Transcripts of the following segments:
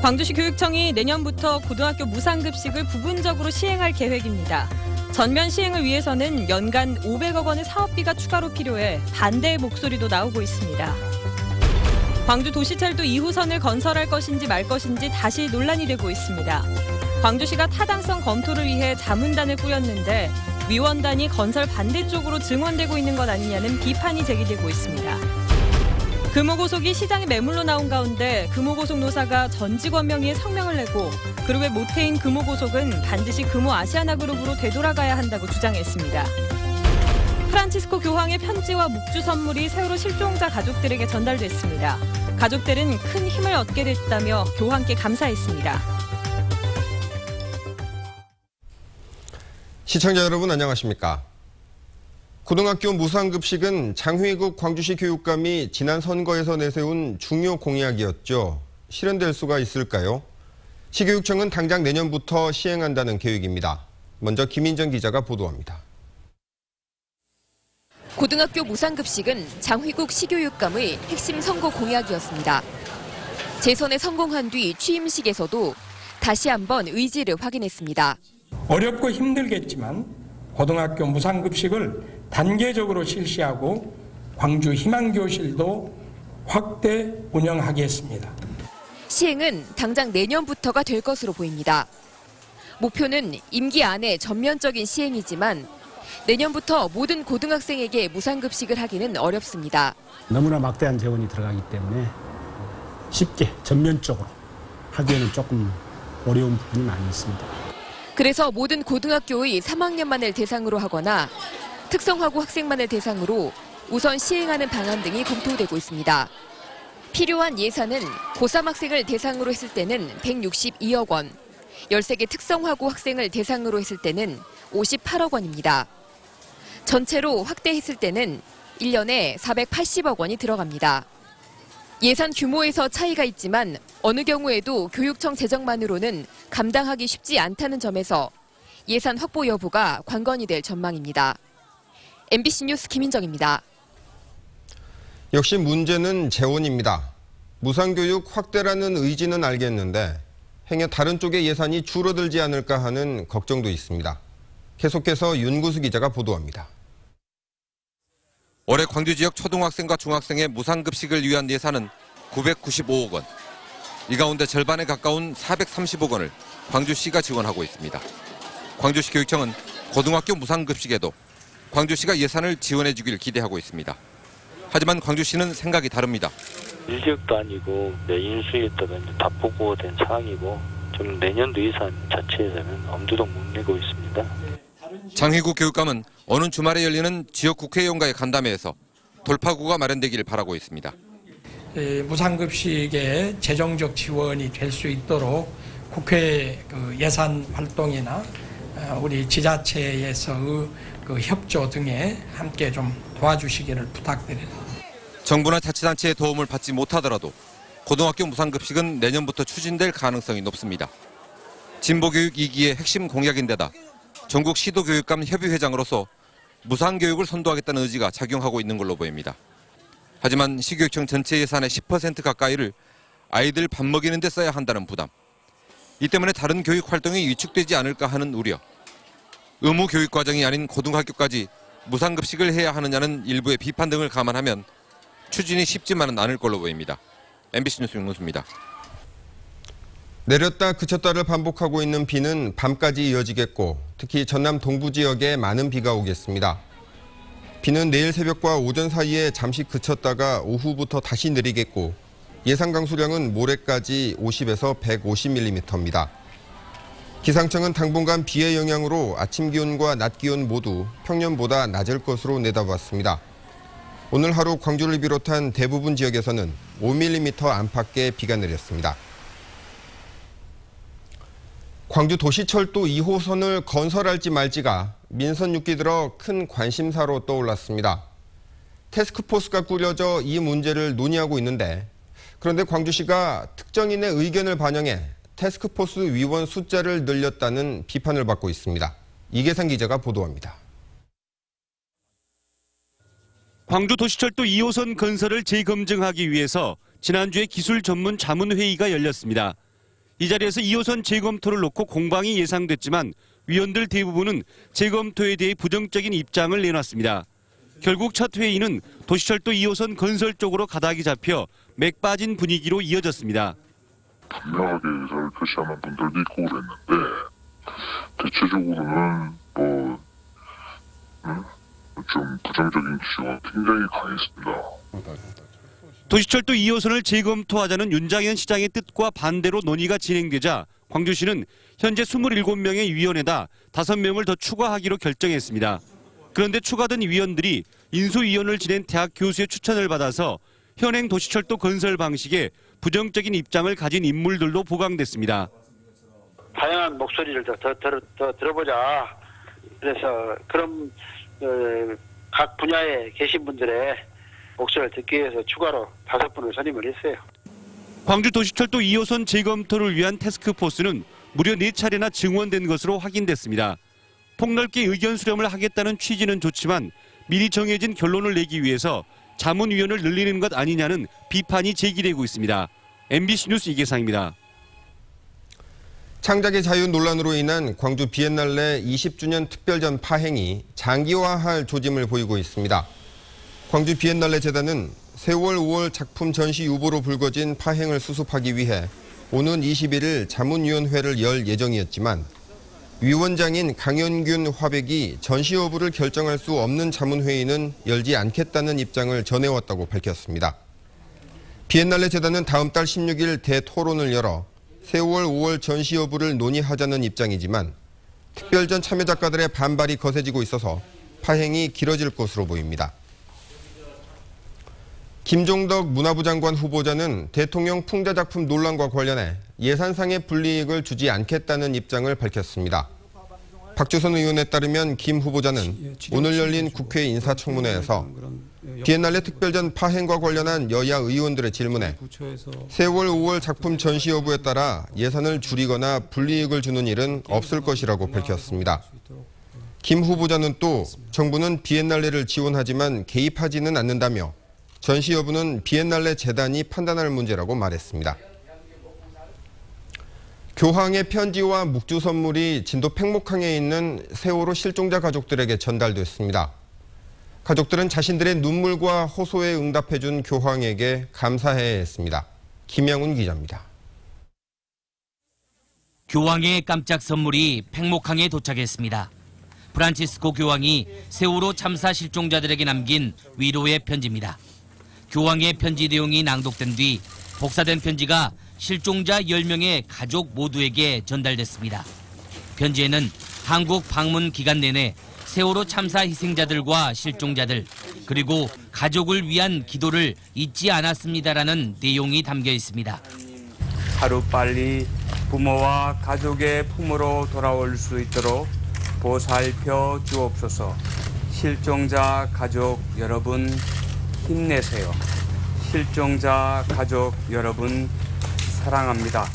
광주시 교육청이 내년부터 고등학교 무상급식을 부분적으로 시행할 계획입니다. 전면 시행을 위해서는 연간 500억 원의 사업비가 추가로 필요해 반대의 목소리도 나오고 있습니다. 광주 도시철도 2호선을 건설할 것인지 말 것인지 다시 논란이 되고 있습니다. 광주시가 타당성 검토를 위해 자문단을 꾸렸는데 위원단이 건설 반대쪽으로 증원되고 있는 것 아니냐는 비판이 제기되고 있습니다. 금호고속이 시장에 매물로 나온 가운데 금호고속 노사가 전 직원 명의의 성명을 내고 그룹의 모태인 금호고속은 반드시 금호아시아나그룹으로 되돌아가야 한다고 주장했습니다. 프란치스코 교황의 편지와 묵주 선물이 세월호 실종자 가족들에게 전달됐습니다. 가족들은 큰 힘을 얻게 됐다며 교황께 감사했습니다. 시청자 여러분 안녕하십니까? 고등학교 무상급식은 장휘국 광주시 교육감이 지난 선거에서 내세운 중요 공약이었죠. 실현될 수가 있을까요? 시교육청은 당장 내년부터 시행한다는 계획입니다. 먼저 김인정 기자가 보도합니다. 고등학교 무상급식은 장휘국 시교육감의 핵심 선거 공약이었습니다. 재선에 성공한 뒤 취임식에서도 다시 한번 의지를 확인했습니다. 어렵고 힘들겠지만 고등학교 무상급식을 단계적으로 실시하고 광주 희망교실도 확대 운영하겠습니다. 시행은 당장 내년부터가 될 것으로 보입니다. 목표는 임기 안에 전면적인 시행이지만 내년부터 모든 고등학생에게 무상급식을 하기는 어렵습니다. 너무나 막대한 재원이 들어가기 때문에 쉽게 전면적으로 하기에는 조금 어려운 부분이 많이 있습니다. 그래서 모든 고등학교의 3학년만을 대상으로 하거나 특성화고 학생만을 대상으로 우선 시행하는 방안 등이 검토되고 있습니다. 필요한 예산은 고3 학생을 대상으로 했을 때는 162억 원, 13개 특성화고 학생을 대상으로 했을 때는 58억 원입니다. 전체로 확대했을 때는 1년에 480억 원이 들어갑니다. 예산 규모에서 차이가 있지만 어느 경우에도 교육청 재정만으로는 감당하기 쉽지 않다는 점에서 예산 확보 여부가 관건이 될 전망입니다. MBC 뉴스 김인정입니다. 역시 문제는 재원입니다. 무상교육 확대라는 의지는 알겠는데 행여 다른 쪽의 예산이 줄어들지 않을까 하는 걱정도 있습니다. 계속해서 윤구수 기자가 보도합니다. 올해 광주 지역 초등학생과 중학생의 무상급식을 위한 예산은 995억 원. 이 가운데 절반에 가까운 430억 원을 광주시가 지원하고 있습니다. 광주시 교육청은 고등학교 무상급식에도 광주시가 예산을 지원해 주길 기대하고 있습니다. 하지만 광주시는 생각이 다릅니다. 일지역도 아니고 내 인수위에다가 다 보고된 상황이고 좀 내년도 예산 자체에서는 엄두도 못 내고 있습니다. 장휘국 교육감은 오는 주말에 열리는 지역 국회의원과의 간담회에서 돌파구가 마련되기를 바라고 있습니다. 무상급식의 재정적 지원이 될 수 있도록 국회 예산 활동이나 우리 지자체에서의 협조 등에 함께 좀 도와주시기를 부탁드립니다. 정부나 자치단체의 도움을 받지 못하더라도 고등학교 무상급식은 내년부터 추진될 가능성이 높습니다. 진보교육 2기의 핵심 공약인데다 전국 시도교육감 협의회장으로서 무상교육을 선도하겠다는 의지가 작용하고 있는 걸로 보입니다. 하지만 시교육청 전체 예산의 10% 가까이를 아이들 밥 먹이는 데 써야 한다는 부담. 이 때문에 다른 교육 활동이 위축되지 않을까 하는 우려. 의무 교육 과정이 아닌 고등학교까지 무상급식을 해야 하느냐는 일부의 비판 등을 감안하면 추진이 쉽지만은 않을 걸로 보입니다. MBC 뉴스 윤문수입니다. 내렸다 그쳤다를 반복하고 있는 비는 밤까지 이어지겠고 특히 전남 동부 지역에 많은 비가 오겠습니다. 비는 내일 새벽과 오전 사이에 잠시 그쳤다가 오후부터 다시 내리겠고 예상 강수량은 모레까지 50에서 150mm입니다. 기상청은 당분간 비의 영향으로 아침 기온과 낮 기온 모두 평년보다 낮을 것으로 내다봤습니다. 오늘 하루 광주를 비롯한 대부분 지역에서는 5mm 안팎의 비가 내렸습니다. 광주 도시철도 2호선을 건설할지 말지가 민선 6기 들어 큰 관심사로 떠올랐습니다. 태스크포스가 꾸려져 이 문제를 논의하고 있는데 그런데 광주시가 특정인의 의견을 반영해 태스크포스 위원 숫자를 늘렸다는 비판을 받고 있습니다. 이계상 기자가 보도합니다. 광주 도시철도 2호선 건설을 재검증하기 위해서 지난주에 기술 전문 자문회의가 열렸습니다. 이 자리에서 2호선 재검토를 놓고 공방이 예상됐지만 위원들 대부분은 재검토에 대해 부정적인 입장을 내놨습니다. 결국 첫 회의는 도시철도 2호선 건설 쪽으로 가닥이 잡혀 맥 빠진 분위기로 이어졌습니다. 분명하게 의사를 표시하는 분들도 있고 그랬는데 대체적으로는 좀 부정적인 기조가 굉장히 강했습니다. 도시철도 2호선을 재검토하자는 윤장현 시장의 뜻과 반대로 논의가 진행되자 광주시는 현재 27명의 위원에다 5명을 더 추가하기로 결정했습니다. 그런데 추가된 위원들이 인수위원을 지낸 대학 교수의 추천을 받아서 현행 도시철도 건설 방식에 부정적인 입장을 가진 인물들도 보강됐습니다. 다양한 목소리를 더 들어보자. 그래서 그런 각 분야에 계신 분들의 목소리를 듣기 위해서 추가로 5분을 선임을 했어요. 광주 도시철도 2호선 재검토를 위한 태스크포스는 무려 4차례나 증원된 것으로 확인됐습니다. 폭넓게 의견 수렴을 하겠다는 취지는 좋지만 미리 정해진 결론을 내기 위해서 자문위원을 늘리는 것 아니냐는 비판이 제기되고 있습니다. MBC 뉴스 이계상입니다. 창작의 자유 논란으로 인한 광주 비엔날레 20주년 특별전 파행이 장기화할 조짐을 보이고 있습니다. 광주 비엔날레 재단은 세월 5월 작품 전시 유보로 불거진 파행을 수습하기 위해 오는 21일 자문위원회를 열 예정이었지만 위원장인 강현균 화백이 전시 여부를 결정할 수 없는 자문회의는 열지 않겠다는 입장을 전해왔다고 밝혔습니다. 비엔날레 재단은 다음 달 16일 대토론을 열어 세월 5월 전시 여부를 논의하자는 입장이지만 특별전 참여 작가들의 반발이 거세지고 있어서 파행이 길어질 것으로 보입니다. 김종덕 문화부 장관 후보자는 대통령 풍자작품 논란과 관련해 예산상의 불이익을 주지 않겠다는 입장을 밝혔습니다. 박주선 의원에 따르면 김 후보자는 오늘 열린 국회 인사청문회에서 비엔날레 특별전 파행과 관련한 여야 의원들의 질문에 세월 5월 작품 전시 여부에 따라 예산을 줄이거나 불이익을 주는 일은 없을 것이라고 밝혔습니다. 김 후보자는 또 정부는 비엔날레를 지원하지만 개입하지는 않는다며 전시 여부는 비엔날레 재단이 판단할 문제라고 말했습니다. 교황의 편지와 묵주 선물이 진도 팽목항에 있는 세월호 실종자 가족들에게 전달됐습니다. 가족들은 자신들의 눈물과 호소에 응답해준 교황에게 감사해야 했습니다. 김양훈 기자입니다. 교황의 깜짝 선물이 팽목항에 도착했습니다. 프란치스코 교황이 세월호 참사 실종자들에게 남긴 위로의 편지입니다. 교황의 편지 내용이 낭독된 뒤 복사된 편지가 실종자 10명의 가족 모두에게 전달됐습니다. 편지에는 한국 방문 기간 내내 세월호 참사 희생자들과 실종자들 그리고 가족을 위한 기도를 잊지 않았습니다라는 내용이 담겨 있습니다. 하루빨리 부모와 가족의 품으로 돌아올 수 있도록 보살펴 주옵소서. 실종자 가족 여러분 힘내세요. 실종자 가족 여러분 사랑합니다.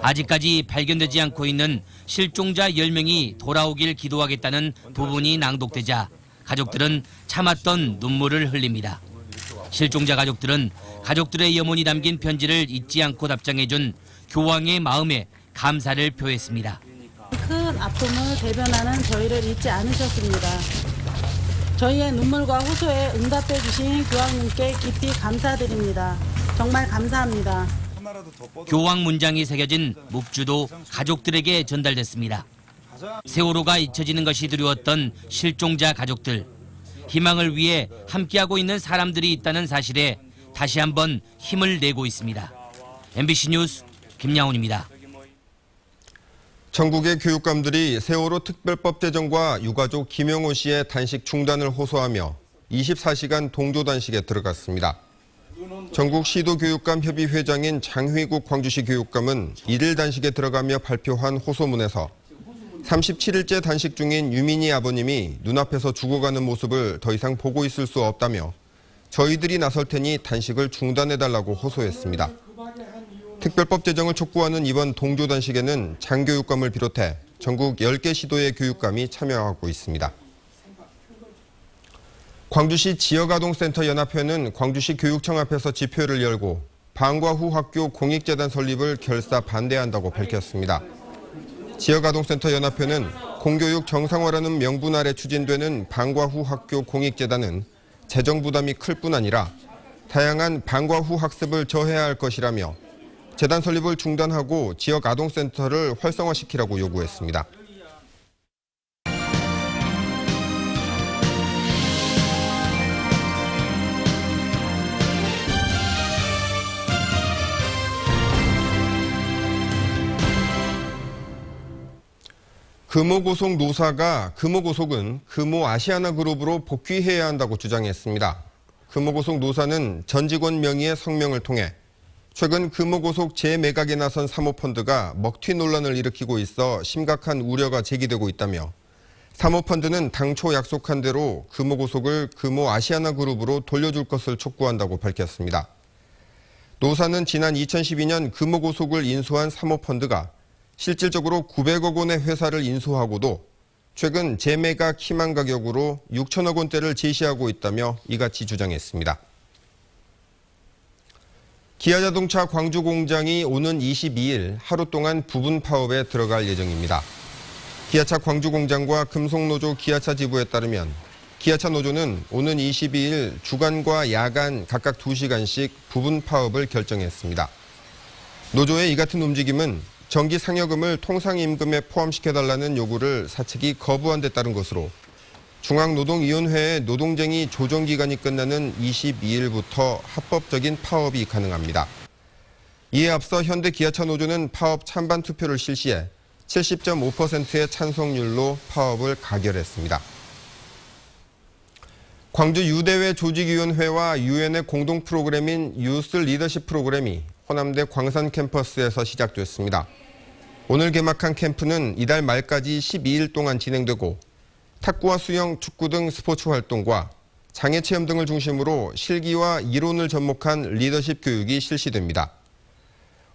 아직까지 발견되지 않고 있는 실종자 10명이 돌아오길 기도하겠다는 부분이 낭독되자 가족들은 참았던 눈물을 흘립니다. 실종자 가족들은 가족들의 염원이 담긴 편지를 잊지 않고 답장해준 교황의 마음에 감사를 표했습니다. 큰 아픔을 대변하는 저희를 잊지 않으셨습니다. 저희의 눈물과 호소에 응답해 주신 교황님께 깊이 감사드립니다. 정말 감사합니다. 교황 문장이 새겨진 묵주도 가족들에게 전달됐습니다. 세월호가 잊혀지는 것이 두려웠던 실종자 가족들. 희망을 위해 함께하고 있는 사람들이 있다는 사실에 다시 한번 힘을 내고 있습니다. MBC 뉴스 김양훈입니다. 전국의 교육감들이 세월호 특별법 제정과 유가족 김영호 씨의 단식 중단을 호소하며 24시간 동조 단식에 들어갔습니다. 전국 시도교육감 협의 회장인 장휘국 광주시 교육감은 1일 단식에 들어가며 발표한 호소문에서 37일째 단식 중인 유민희 아버님이 눈앞에서 죽어가는 모습을 더 이상 보고 있을 수 없다며 저희들이 나설 테니 단식을 중단해달라고 호소했습니다. 특별법 제정을 촉구하는 이번 동조 단식에는 장 교육감을 비롯해 전국 10개 시도의 교육감이 참여하고 있습니다. 광주시 지역아동센터 연합회는 광주시 교육청 앞에서 집회를 열고 방과후 학교 공익재단 설립을 결사 반대한다고 밝혔습니다. 지역아동센터 연합회는 공교육 정상화라는 명분 아래 추진되는 방과후 학교 공익재단은 재정 부담이 클 뿐 아니라 다양한 방과후 학습을 저해야 할 것이라며 재단 설립을 중단하고 지역 아동센터를 활성화시키라고 요구했습니다. 금호고속 노사가 금호고속은 금호아시아나그룹으로 복귀해야 한다고 주장했습니다. 금호고속 노사는 전 직원 명의의 성명을 통해 최근 금호고속 재매각에 나선 사모펀드가 먹튀 논란을 일으키고 있어 심각한 우려가 제기되고 있다며 사모펀드는 당초 약속한 대로 금호고속을 금호아시아나그룹으로 돌려줄 것을 촉구한다고 밝혔습니다. 노사는 지난 2012년 금호고속을 인수한 사모펀드가 실질적으로 900억 원의 회사를 인수하고도 최근 재매각 희망 가격으로 6천억 원대를 제시하고 있다며 이같이 주장했습니다. 기아자동차 광주 공장이 오는 22일 하루 동안 부분 파업에 들어갈 예정입니다. 기아차 광주 공장과 금속노조 기아차 지부에 따르면 기아차 노조는 오는 22일 주간과 야간 각각 2시간씩 부분 파업을 결정했습니다. 노조의 이 같은 움직임은 정기 상여금을 통상임금에 포함시켜달라는 요구를 사측이 거부한 데 따른 것으로 중앙노동위원회의 노동쟁의 조정기간이 끝나는 22일부터 합법적인 파업이 가능합니다. 이에 앞서 현대기아차 노조는 파업 찬반 투표를 실시해 70.5%의 찬성률로 파업을 가결했습니다. 광주 유대회 조직위원회와 유엔의 공동 프로그램인 유스 리더십 프로그램이 호남대 광산 캠퍼스에서 시작됐습니다. 오늘 개막한 캠프는 이달 말까지 12일 동안 진행되고 탁구와 수영, 축구 등 스포츠 활동과 장애 체험 등을 중심으로 실기와 이론을 접목한 리더십 교육이 실시됩니다.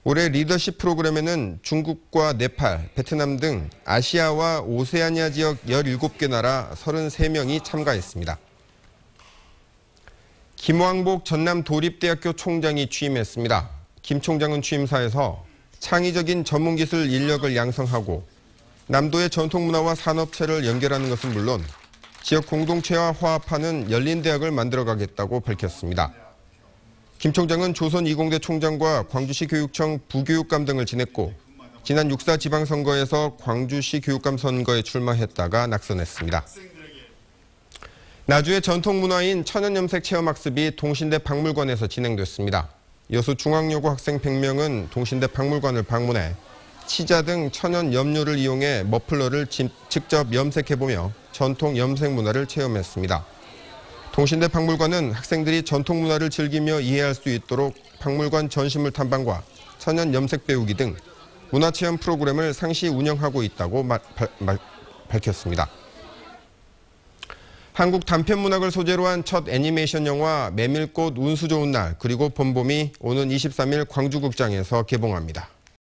올해 리더십 프로그램에는 중국과 네팔, 베트남 등 아시아와 오세아니아 지역 17개 나라 33명이 참가했습니다. 김왕복 전남도립대학교 총장이 취임했습니다. 김 총장은 취임사에서 창의적인 전문기술 인력을 양성하고 남도의 전통문화와 산업체를 연결하는 것은 물론 지역 공동체와 화합하는 열린 대학을 만들어가겠다고 밝혔습니다. 김 총장은 조선 이공대 총장과 광주시 교육청 부교육감 등을 지냈고 지난 6.4 지방선거에서 광주시 교육감 선거에 출마했다가 낙선했습니다. 나주의 전통문화인 천연염색 체험학습이 동신대 박물관에서 진행됐습니다. 여수 중앙여고 학생 100명은 동신대 박물관을 방문해 치자 등 천연 염료를 이용해 머플러를 직접 염색해보며 전통 염색 문화를 체험했습니다. 동신대 박물관은 학생들이 전통 문화를 즐기며 이해할 수 있도록 박물관 전시물 탐방과 천연 염색 배우기 등 문화체험 프로그램을 상시 운영하고 있다고 밝혔습니다. 한국 단편문학을 소재로 한 첫 애니메이션 영화 메밀꽃 운수 좋은 날 그리고 봄봄이 오는 23일 광주극장에서 개봉합니다.